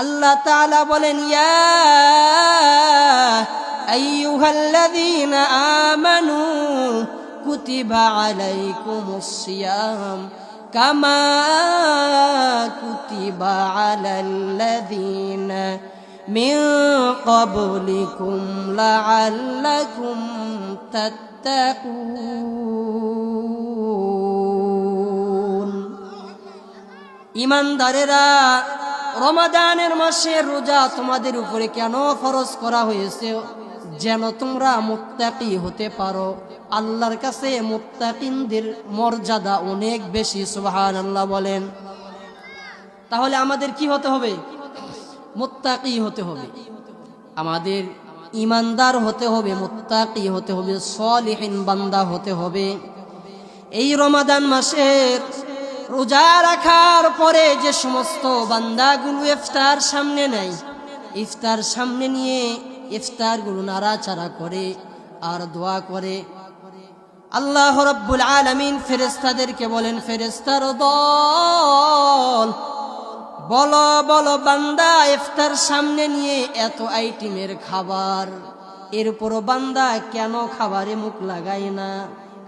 আল্লাহ তাআলা বলেন, ইয়া আইয়ুহাল্লাযীনা আমানু কুতিবা আলাইকুমুস সিয়াম কামা কুতিবা আলাল্লাযীনা মিন ক্বাবলিকুম লাআল্লাকুম তাত্তাকুন। ঈমানদারেরা, রমাদানের মাসে রোজা তোমাদের উপরে কেন ফরজ করা হয়েছে? যেন তোমরা মুত্তাকি হতে পারো। আল্লাহর কাছে মুত্তাকিনদের মর্যাদা অনেক বেশি। সুবহানাল্লাহ বলেন। তাহলে আমাদের কি হতে হবে? মুত্তাকি হতে হবে। আমাদের ঈমানদার হতে হবে, মুত্তাকি হতে হবে, সলিহিন বান্দা হতে হবে। এই রমাদান মাসের রোজা রাখার পরে যে সমস্ত বান্দাগুলো ইফতার সামনে নেয়, ইফতার সামনে নিয়ে ইফতারগুলো নাড়াচাড়া করে আর দোয়া করে, আল্লাহ রাব্বুল আলামিন ফেরেশতাদেরকে বলেন, ফেরেশতার দল, বলো বলো বান্দা ইফতার সামনে নিয়ে এত আইটেমের খাবার, এরপরও বান্দা কেন খাবারে মুখ লাগায় না?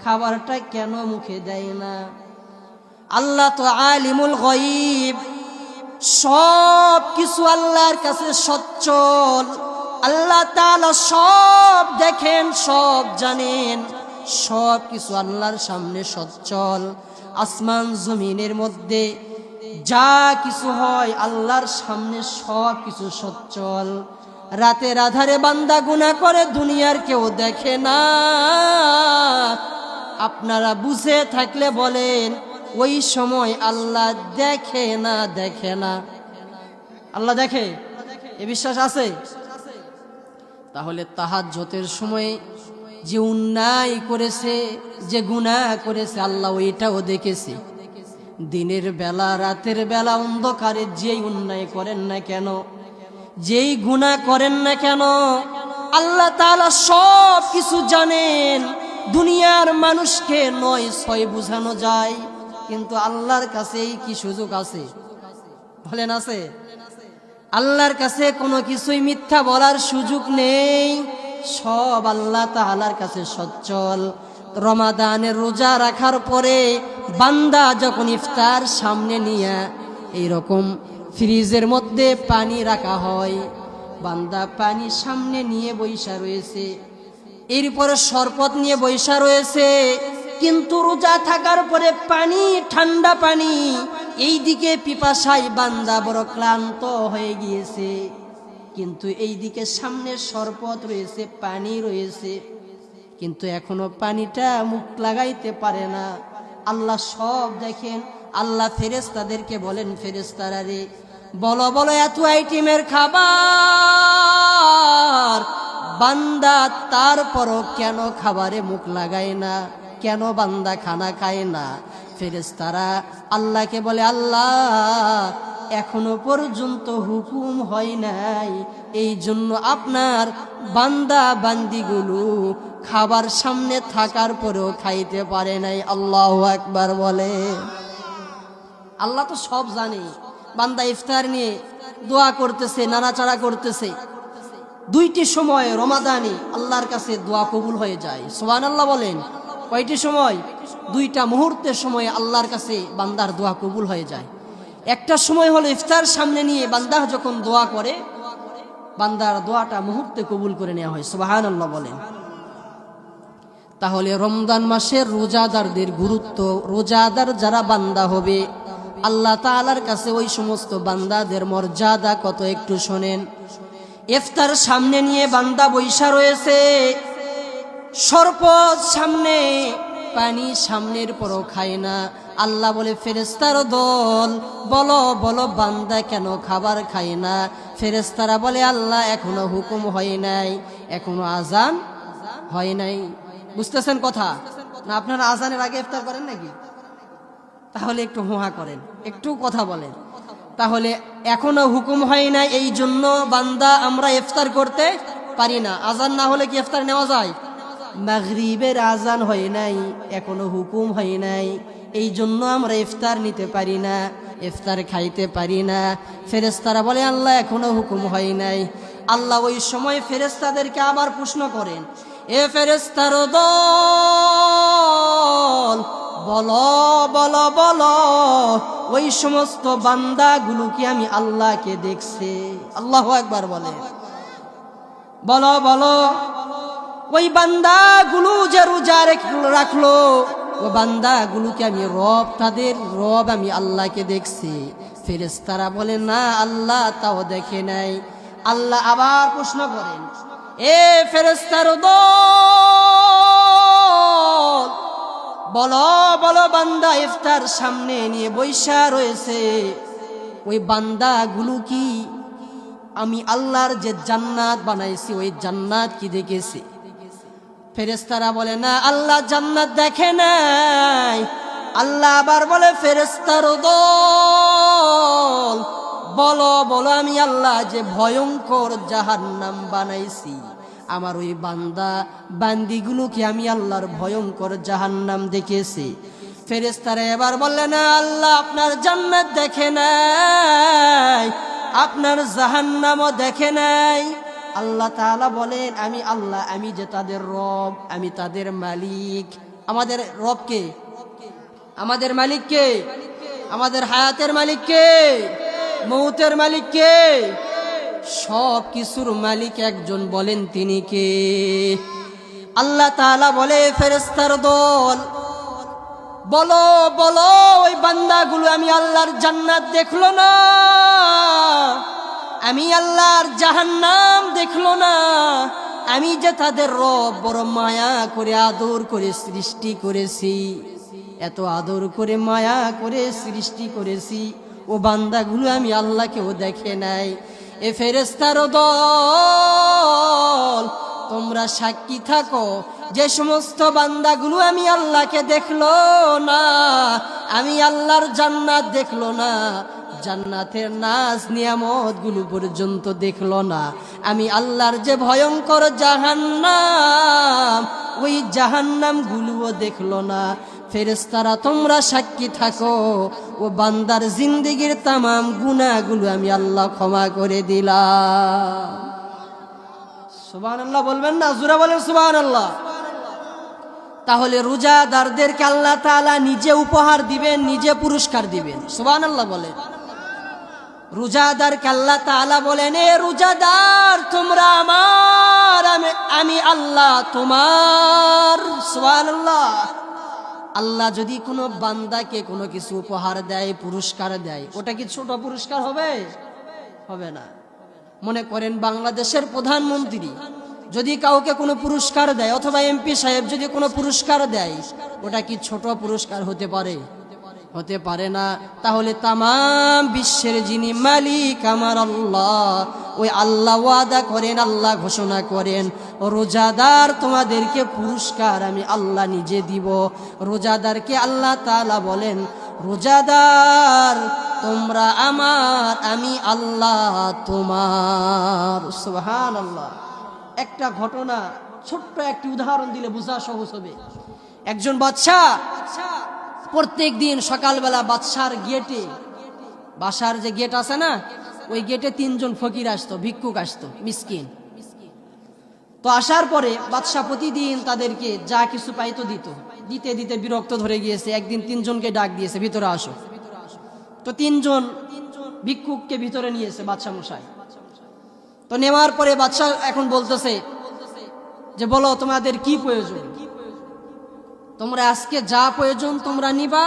খাবারটা কেন মুখে দেয় না? আল্লাহ তো আলিমুল গায়ব, সব কিছু আল্লাহর কাছে সচ্ছল। আল্লাহ তাআলা সব দেখেন, সব জানেন, সব কিছু আল্লাহর সামনে সচ্ছল। আসমান জমিনের মধ্যে যা কিছু হয় আল্লাহর সামনে সব কিছু সচ্ছল। রাতের আধারে বান্দা গুনাহ করে, দুনিয়ার কেউ দেখে না। আপনারা বুঝে থাকলে বলেন, ওই সময় আল্লাহ দেখে না? দেখে না? আল্লাহ দেখে, এ বিশ্বাস আছে? তাহলে তাহাজ্জুদের সময় যে অন্যায় করেছে, যে গুনাহ করেছে, আল্লাহ ওইটাও দেখেছে। দিনের বেলা, রাতের বেলা, অন্ধকারে যেই অন্যায় করেন না কেন, যেই গুনাহ করেন না কেন, আল্লাহ তাআলা সব কিছু জানেন। দুনিয়ার মানুষকে ৯-৬ বুঝানো যায়, কিন্তু আল্লাহর কাছে কি সুযোগ আছে? বলেন, আছে? আল্লাহর কাছে কোনো কিছুই মিথ্যা বলার সুযোগ নেই। সব আল্লাহ তাআলার কাছে সচ্ছল। রমাদানের রোজা রাখার পরে বান্দা যখন ইফতার সামনে নিয়ে এইরকম ফ্রিজের মধ্যে পানি রাখা হয়, বান্দা পানি সামনে নিয়ে বইসা রয়েছে, এরপরে শরবত নিয়ে বইসা রয়েছে, কিন্তু রোজা থাকার পরে পানি, ঠান্ডা পানি, এই দিকে পিপাসায় বান্দা বড় ক্লান্ত হয়ে গিয়েছে, কিন্তু এই দিকে সামনে শরবত রয়েছে, পানি রয়েছে, কিন্তু এখনো পানিটা মুখ লাগাইতে পারে না। আল্লাহ সব দেখেন। আল্লাহ ফেরেশতাদেরকে বলেন, ফেরেশতারা রে, বলো বলো এত আইটেমের খাবার, বান্দা তারপরও কেন খাবারে মুখ লাগায় না? কেন বান্দা খানা খায় না? ফেরেশতারা আল্লাহকে বলে, আল্লাহ এখনো পর্যন্ত হুকুম হয় নাই, এই জন্য আপনার বান্দা বান্দিগুলো খাবার সামনে থাকার পরেও খাইতে পারে নাই। আল্লাহু আকবার বলে। আল্লাহ তো সব জানে। বান্দা ইফতার নিয়ে দোয়া করতেছে, নাড়াচাড়া করতেছে। দুইটি সময় রমাদানে আল্লাহর কাছে দোয়া কবুল হয়ে যায়। সুবহানাল্লাহ বলেন। কয়টি সময়? দুইটা মুহূর্তের সময় আল্লাহর কাছে বান্দার দোয়া কবুল হয়ে যায়। একটা সময় হলো ইফতার সামনে নিয়ে বান্দা যখন দোয়া করে, বান্দার দোয়াটা মুহূর্তে কবুল করে নেওয়া হয়। সুবহানাল্লাহ বলেন। তাহলে রমজান মাসের রোজাদারদের গুরুত্ব, রোজাদার যারা বান্দা হবে আল্লাহ তাআলার কাছে ওই সমস্ত বান্দাদের মর্যাদা কত একটু শোনেন। ইফতার সামনে নিয়ে বান্দা বৈশা রয়েছে, শরবত সামনে, পানি সামনের পরও খায় না। আল্লাহ বলে, ফেরেশতার দল, বলো বলো বান্দা কেন খাবার খায় না? ফেরেশতারা বলে, আল্লাহ এখনো হুকুম হয় নাই, এখনো আজান হয় নাই। বুঝতেছেন কথা না? আপনারা আজানের আগে ইফতার করেন নাকি? তাহলে একটু হুহা করেন, একটু কথা বলেন। তাহলে এখনো হুকুম হয় নাই, এই জন্য বান্দা আমরা ইফতার করতে পারি না। আজান না হলে কি ইফতার নেওয়া যায়? মাগরিবের আজান হয় নাই, এখনো হুকুম হয় নাই, এই জন্য আমরা ইফতার নিতে পারি না। ইফতার খাইতে পারি না। ফেরেশতারা বলে আল্লাহ এখনো হুকুম হয় নাই। আল্লাহ ওই সময় ফেরেশতাদেরকে আবার প্রশ্ন করেন, এ ফেরেশতার দল, বলো বলো বলো, ওই সমস্ত বান্দাগুলো কি আমি আল্লাহকে দেখছে? আল্লাহু আকবার বলে, বলো বলো, ওই বান্দাগুলো যে রোজা রাখলো, ও বান্দাগুলোকে আমি রব, তাদের রব আমি আল্লাহকে দেখছি। ফেরেশতারা বলে না, আল্লাহ তাও দেখে নাই। আল্লাহ আবার প্রশ্ন করেন, এ ফেরেশতার দল, বলো বলো, বান্দা ইফতার সামনে নিয়ে বৈশা রয়েছে, ওই বান্দাগুলো কি আমি আল্লাহর যে জান্নাত বানাইছি ওই জান্নাত কি দেখেছে? ফেরেশতারা বলে না, আল্লাহ জান্নাত দেখে নাই। আল্লাহ আবার বলে, ফেরেশতার দল, বলো বলো, আমি আল্লাহ যে ভয়ঙ্কর জাহান্নাম বানাইছি, আমার ওই বান্দা বান্দিগুলোকে আমি আল্লাহর ভয়ঙ্কর জাহান্নাম দেখেছি। ফেরেশতারা এবার বললে না, আল্লাহ আপনার জান্নাত দেখে নাই, আপনার জাহান্নামও দেখে নাই। আল্লাহ তাআলা বলেন, আমি আল্লাহ, আমি যে তাদের রব, আমি তাদের মালিক। আমাদের রব কে? আমাদের মালিক কে? আমাদের হায়াতের মালিক কে? মৌতের মালিক কে? সব কিছুর মালিক একজন, বলেন তিনি কে? আল্লাহ তাআলা বলে, ফেরেশতার দল, বলো বলো, ওই বান্দাগুলো আমি আল্লাহর জান্নাত দেখলো না, আমি আল্লাহর জাহান্নাম দেখলো না। আমি যে তাদের রব, বড় মায়া করে আদর করে সৃষ্টি করেছি, এত আদর করে মায়া করে সৃষ্টি করেছি, ও বান্দাগুলো আমি আল্লাহকেও দেখে নাই। এ ফেরেশতার দল, তোমরা সাক্ষী থাকো, যে সমস্ত বান্দাগুলো আমি আল্লাহকে দেখলো না, আমি আল্লাহর জান্নাত দেখলো না, জান্নাতের নাজ নিয়ামত গুলো পর্যন্ত দেখলো না, আমি আল্লাহর যে ভয়ঙ্কর জাহান্নাম, ওই জাহান্নাম গুলোও দেখলো না। ফেরেশতারা তোমরা সাক্ষী থাকো, ও বান্দার জিন্দেগীর তামাম গুনাহগুলো আমি আল্লাহ ক্ষমা করে দিলাম। সুবহানাল্লাহ বলবেন না? জোরে বলেন সুবহানাল্লাহ। তাহলে রোজাদারদেরকে আল্লাহ তাআলা নিজে উপহার দিবেন, নিজে পুরস্কার দিবেন। সুবহানাল্লাহ বলেন। রোজাদারকে আল্লাহ তাআলা বলেন, এ রোজাদার, তোমরা আমার, আমি আল্লাহ তোমার। সুবহানাল্লাহ। আল্লাহ যদি কোনো বান্দাকে কোনো কিছু উপহার দেয়, পুরস্কার দেয়, ওটা কি ছোট পুরস্কার হবে? হবে না। মনে করেন বাংলাদেশের প্রধানমন্ত্রী যদি কাউকে কোনো পুরস্কার দেয়, অথবা এমপি সাহেব যদি কোনো পুরস্কার দেয়, ওটা কি ছোট পুরস্কার হতে পারে? হতে পারে না। তাহলে তামাম বিশ্বের যিনি মালিক আমার আল্লাহ, ওই আল্লাহ ওয়াদা করেন, আল্লাহ ঘোষণা করেন, রোজাদার তোমাদেরকে পুরস্কার আমি আল্লাহ নিজে দিব। রোজাদারকে আল্লাহ তাআলা বলেন, রোজাদার তোমরা আমার, আমি আল্লাহ তোমার। সুবহানাল্লাহ। একটা ঘটনা, ছোট্ট একটি উদাহরণ দিলে বোঝা সহজ হবে। একজন বাদশা প্রত্যেক দিন সকালবেলা বাদশার গেটে, বাসার যে গেট আছে না, ওই গেটে 3 জন ফকির আসতো, ভিক্ষুক আসতো, মিসকিন। তো আসার পরে বাদশা প্রতিদিন তাদেরকে যা কিছু পাইতো দিত, দিতে দিতে বিরক্ত ধরে গিয়েছে। একদিন 3 জনকে ডাক দিয়েছে, ভিতরে আসো। তো 3 জন ভিক্ষুককে ভিতরে নিয়েছে বাদশা মশাই। তো নেওয়ার পরে বাদশা এখন বলতেছে যে, বলো তোমাদের কি প্রয়োজন? তোমরা আজকে যা প্রয়োজন তোমরা নিবা,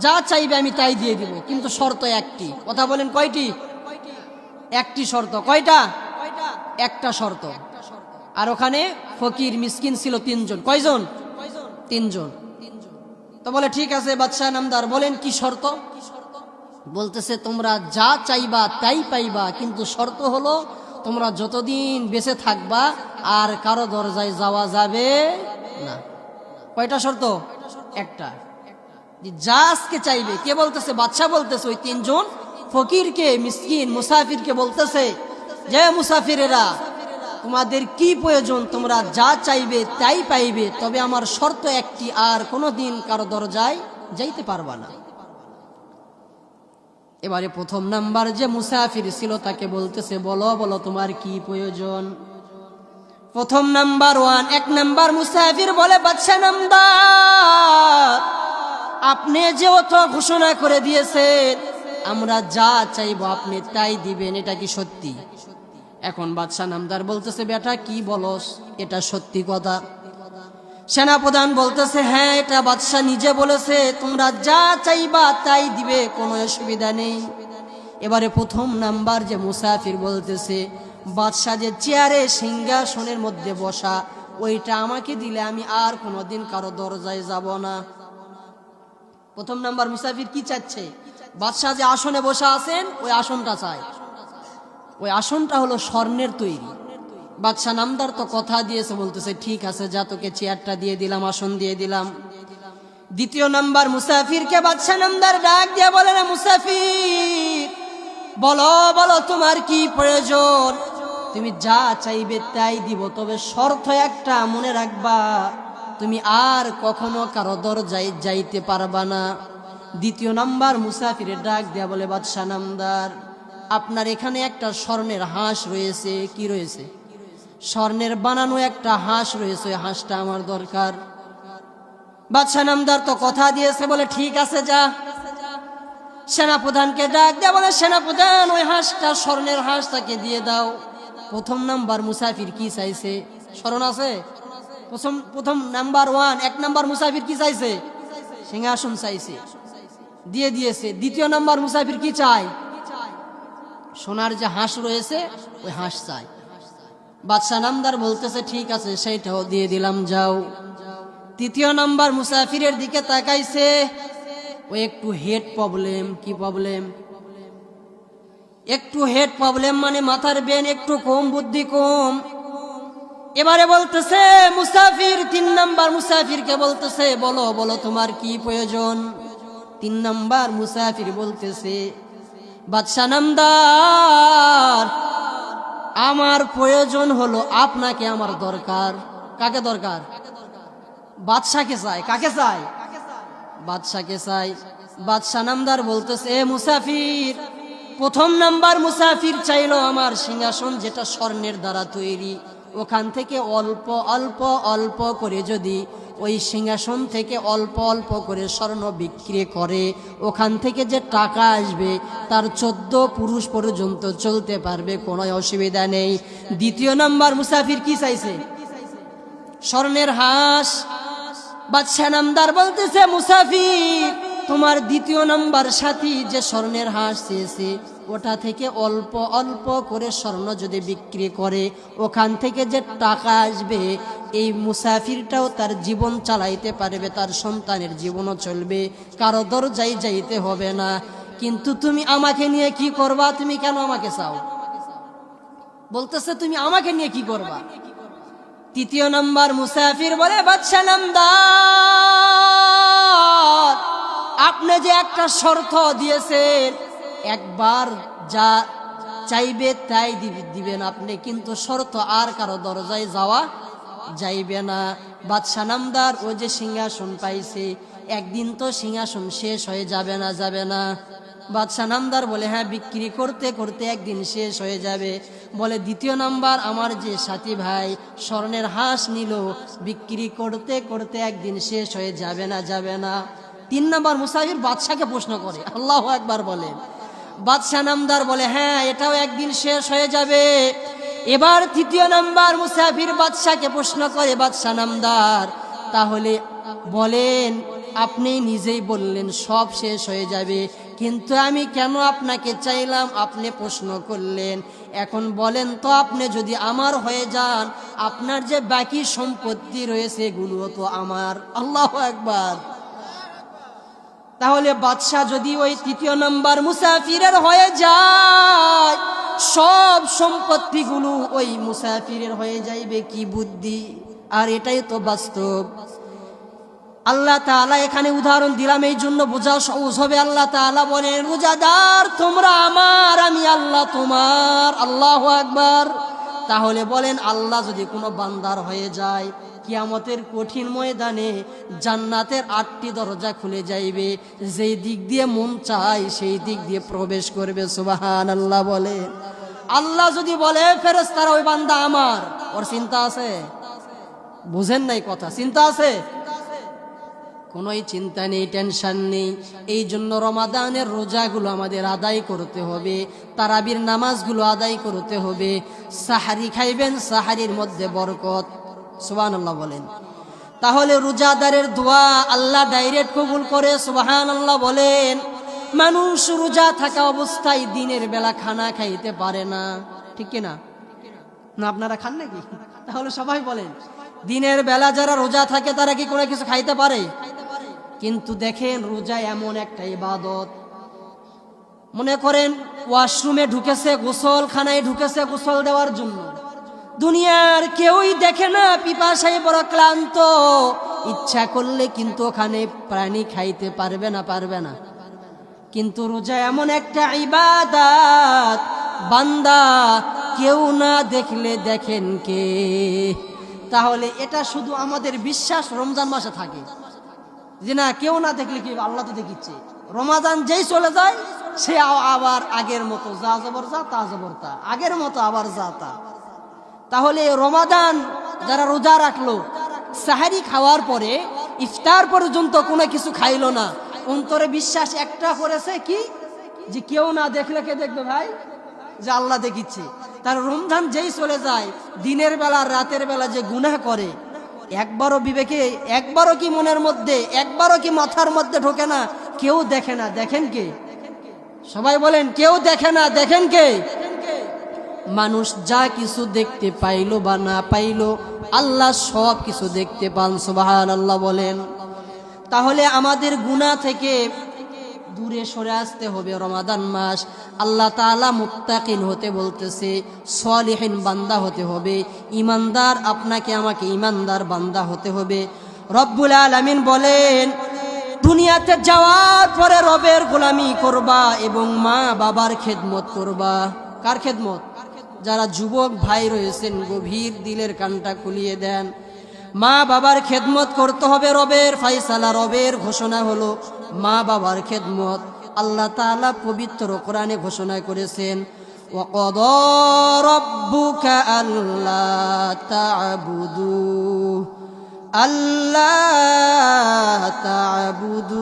যা চাইবে আমি তাই দিয়ে দিব, কিন্তু শর্ত একটি। কথা বলেন, কয়টি? একটি শর্ত। কয়টা? একটা শর্ত। আর ওখানে ফকির মিসকিন ছিল 3 জন। কয়জন? 3 জন। তো বলে ঠিক আছে বাদশা নামদার, বলেন কি শর্ত? বলতেছে, তোমরা যা চাইবা তাই পাইবা, কিন্তু শর্ত হলো তোমরা যতদিন বেঁচে থাকবা আর কারো দরজায় যাওয়া যাবে না। কয়টা শর্ত? একটা। যা আজকে চাইবে। কে বলতেছে? বাদশা বলতেছে ওই 3 জন ফকিরকে, মিসকিন মুসাফিরকে বলতেছে, যে মুসাফিরেরা, তোমাদের কি প্রয়োজন তোমরা যা চাইবে তাই পাইবে, তবে আমার শর্ত একটি, আর কোনোদিন কারো দরজায় যাইতে পারবা না। এবারে প্রথম নাম্বার যে মুসাফির ছিল তাকে বলতেছে, বলো বলো তোমার কি প্রয়োজন। প্রথম নাম্বার ওয়ান, এক নাম্বার মুসাফির বলে, বাদশা নামদার, আপনি যে অত ঘোষণা করে দিয়েছেন আমরা যা চাইবো আপনি তাই দিবেন, এটা কি সত্যি? এখন বাদশা নামদার বলতেছে, বেটা কি বলস, এটা সত্যি কথা। সেনাপ্রধান বলতেছে, হ্যাঁ এটা বাদশা নিজে বলেছে, তোমরা যা চাইবা তাই দিবে, কোনো অসুবিধা নেই। এবারে প্রথম নাম্বার যে মুসাফির বলতেছে, বাদশা যে চেয়ারে সিংহাসনের মধ্যে বসা ওইটা আমাকে দিলে আমি আর কোনোদিন কারো দরজায় যাব না। প্রথম নাম্বার মুসাফির কি চাচ্ছে? বাদশা যে আসনে বসা আছেন ওই আসনটা চায়। ওই আসনটা হলো স্বর্ণের তৈরি। বাদশা নামদার তো কথা দিয়েছে, বলতেছে ঠিক আছে যা, তোকে চেয়ারটা দিয়ে দিলাম, আসন দিয়ে দিলাম। দ্বিতীয় নাম্বার মুসাফিরকে বাদশা নামদার ডাক দিয়ে বলে, না মুসাফির, বলো বলো তোমার কি প্রয়োজন, তুমি যা চাইবে তাই দিব, তবে শর্ত একটা মনে রাখবা, তুমি আর কখনো কারো দরজায় যাইতে পারবা না। দ্বিতীয় নাম্বার মুসাফিরের ডাক দেয়া বলে, বাদশা নামদার, আপনার এখানে একটা স্বর্ণের হাঁস রয়েছে। কি রয়েছে? স্বর্ণের বানানো একটা হাঁস রয়েছে, হাঁসটা আমার দরকার। বাদশা নামদার তো কথা দিয়েছে, বলে ঠিক আছে যা। সেনাপ্রধানকে ডাক দেয়া বলে, সেনাপ্রধান ওই হাঁসটা, স্বর্ণের হাঁসটাকে দিয়ে দাও। প্রথম নাম্বার মুসাফির কি চাইছে স্মরণ আছে? প্রথম নাম্বার ওয়ান, এক নাম্বার মুসাফির কি চাইছে? সিংহাসন চাইছে, দিয়ে দিয়েছে। দ্বিতীয় নাম্বার মুসাফির কি চায়? সোনার যে হাঁস রয়েছে ওই হাঁস চায়। বাদশা নামদার বলতেছে ঠিক আছে সেইটাও দিয়ে দিলাম, যাও। তৃতীয় নাম্বার মুসাফিরের দিকে তাকাইছে, ও একটু হেড প্রবলেম। কি প্রবলেম? একটু হেড প্রবলেম, মানে মাথার ব্রেন একটু কম, বুদ্ধি কম। এবারে বলতেছে মুসাফির, তিন নাম্বার মুসাফিরকে বলতেছে, বলো বলো তোমার কি প্রয়োজন। তিন নাম্বার মুসাফির বলতেছে, বাদশা নামদার, আমার প্রয়োজন হলো আপনাকে, আমার দরকার। কাকে দরকার? বাদশাকে চাই। কাকে চাই? বাদশাকে চাই। বাদশা নামদার বলতেছে, এ মুসাফির, প্রথম নাম্বার মুসাফির চাইলো আমার সিংহাসন যেটা স্বর্ণের দ্বারা তৈরি, ওখান থেকে অল্প অল্প অল্প করে যদি ওই সিংহাসন থেকে অল্প অল্প করে স্বর্ণ বিক্রি করে, ওখান থেকে যে টাকা আসবে তার 14 পুরুষ পর্যন্ত চলতে পারবে, কোনো অসুবিধা নেই। দ্বিতীয় নাম্বার মুসাফির কি চাইছে? স্বর্ণের হাঁস। বাদশা নামদার বলতেছে, মুসাফির, তোমার দ্বিতীয় নাম্বার সাথী যে স্বর্ণের হাঁস চেয়েছে, ওটা থেকে অল্প অল্প করে স্বর্ণ যদি বিক্রি করে, ওখান থেকে যে টাকা আসবে এই মুসাফিরটাও তার জীবন চালাইতে পারবে, তার সন্তানের জীবনও চলবে, কারো দরজায় যাইতে হবে না। কিন্তু তুমি আমাকে নিয়ে কি করবা? তুমি কেন আমাকে চাও? বলতেছে তুমি আমাকে নিয়ে কি করবা? তৃতীয় নাম্বার মুসাফির বলে, বাদশা নামদার, আপনি যে একটা শর্ত দিয়েছেন, একবার যা চাইবে তাই দিবেন আপনি, কিন্তু শর্ত আর কারো দরজায় যাওয়া যাইবে না। বাদশা নামদার ও যে সিংহাসন পাইছে, একদিন তো সিংহাসন শেষ হয়ে যাবে না? যাবে না। বাদশা নামদার বলে, হ্যাঁ বিক্রি করতে করতে একদিন শেষ হয়ে যাবে। বলে, দ্বিতীয় নাম্বার আমার যে সাথী ভাই স্বর্ণের হাঁস নিল, বিক্রি করতে করতে একদিন শেষ হয়ে যাবে না? যাবে না। তিন নাম্বার মুসাফির বাদশাকে প্রশ্ন করে, আল্লাহু আকবার বলেন। বাদশা নামদার বলে, হ্যাঁ এটাও একদিন শেষ হয়ে যাবে। এবার তৃতীয় নাম্বার মুসাফির বাদশাকে প্রশ্ন করে, বাদশা নামদার, তাহলে বলেন, আপনি নিজেই বললেন সব শেষ হয়ে যাবে, কিন্তু আমি কেন আপনাকে চাইলাম? আপনি প্রশ্ন করলেন, এখন বলেন তো, আপনি যদি আমার হয়ে যান, আপনার যে বাকি সম্পত্তি রয়েছে এগুলো তো আমার। আল্লাহু আকবার। তাহলে বাদশা যদি ওই তৃতীয় নাম্বার মুসাফিরের হয়ে যায়, সব সম্পত্তিগুলো ওই মুসাফিরের হয়ে যাইবে। কি বুদ্ধি! আর এটাই তো বাস্তব। আল্লাহ তাআলা এখানে উদাহরণ দিলাম এই জন্য বোঝা সহজ হবে। আল্লাহ তাআলা বলেন, রোজাদার তোমরা আমার, আমি আল্লাহ তোমার। আল্লাহু আকবার। তাহলে বলেন, আল্লাহ যদি কোনো বান্দার হয়ে যায়, কিয়ামতের কঠিন ময়দানে জান্নাতের 8টি দরজা খুলে যাইবে, যেই দিক দিয়ে মন চায় সেই দিক দিয়ে প্রবেশ করবে। সুবহানাল্লাহ বলে। আল্লাহ যদি বলে ফেরেশতারা ওই বান্দা আমার, ওর চিন্তা আছে? বুঝেন নাই কথা? চিন্তা আছে? কোনোই চিন্তা নেই, টেনশন নেই। এই জন্য রমাদানের রোজাগুলো আমাদের আদায় করতে হবে, তারাবির নামাজগুলো আদায় করতে হবে। সাহারি খাইবেন, সাহারির মধ্যে বরকত। সুবহানাল্লাহ বলেন। তাহলে রোজাদারের দোয়া আল্লাহ ডাইরেক্ট কবুল করে। সুবহানাল্লাহ বলেন। মানুষ রোজা থাকা অবস্থায় দিনের বেলা খানা খাইতে পারে না, ঠিক কিনা? না আপনারা খান নাকি? তাহলে সবাই বলেন, দিনের বেলা যারা রোজা থাকে তারা কি কোনো কিছু খাইতে পারে? কিন্তু দেখেন, রোজা এমন একটা ইবাদত, মনে করেন ওয়াশরুমে ঢুকেছে, গোসলখানায় ঢুকেছে গোসল দেওয়ার জন্য, দুনিয়ার কেউই দেখে না, পিপাসায় বড় ক্লান্ত, ইচ্ছা করলে কিন্তু ওখানে পানি খাইতে পারবে না, পারবে না। কিন্তু রোজা এমন একটা ইবাদত, বান্দা কেউ না দেখলে দেখেন কে? তাহলে এটা শুধু আমাদের বিশ্বাস রমজান মাসে থাকে যে না, কেউ না দেখলে কি, আল্লাহ তো দেখিচ্ছে। রমাদান যেই চলে যায় সে আবার আগের মতো, যা জবর যা, তা জবর তা, আগের মতো আবার যা তা। তাহলে রমাদান যারা রোজা রাখলো, সাহারি খাওয়ার পরে ইফতার পর্যন্ত কোনো কিছু খাইলো না, অন্তরে বিশ্বাস একটা করেছে কি, যে কেউ না দেখলে কে দেখবে ভাই? যে আল্লাহ দেখিচ্ছে। তার রমজান যেই চলে যায়, দিনের বেলা রাতের বেলা যে গুনাহ করে, একবারও বিবেকে, একবারও কি মনের মধ্যে, একবারও কি মাথার মধ্যে ঢোকে না? কেউ দেখে না, দেখেন কে? সবাই বলেন, কেউ দেখে না, দেখেন কে? মানুষ যা কিছু দেখতে পাইলো বা না পাইলো, আল্লাহ সব কিছু দেখতে পান। সুবহানাল্লাহ বলেন। তাহলে আমাদের গুনাহ থেকে দূরে সরে আসতে হবে। রমাদান মাস আল্লাহ তাআলা মুত্তাকিন হতে বলতেছে, সলিহিন বান্দা হতে হবে, ইমানদার, আপনাকে আমাকে ইমানদার বান্দা হতে হবে। রব্বুল আলামিন বলেন, দুনিয়াতে যাওয়ার পরে রবের গোলামি করবা এবং মা বাবার খেদমত করবা। কার খেদমত? যারা যুবক ভাই রয়েছেন, গভীর দিলের কানটা খুলিয়ে দেন। মা বাবার খেদমত করতে হবে। রবের ফায়সালা, রবের ঘোষণা হলো মা বাবার খেদমত। আল্লাহ তাআলা পবিত্র কোরআনে ঘোষণা করেছেন, ওয়াকাদা রাব্বুকা আল্লা তা'বুদু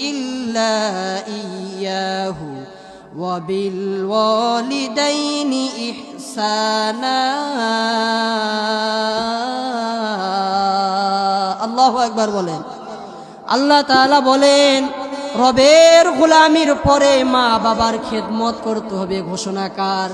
ইল্লা ইয়্যাহু ওয়া বিল ওয়ালিদাইনি ইহসানা। আল্লাহু আকবার বলেন। আল্লাহ তাআলা বলেন, রবের গোলামির পরে মা বাবার খেদমত করতে হবে। ঘোষণাকার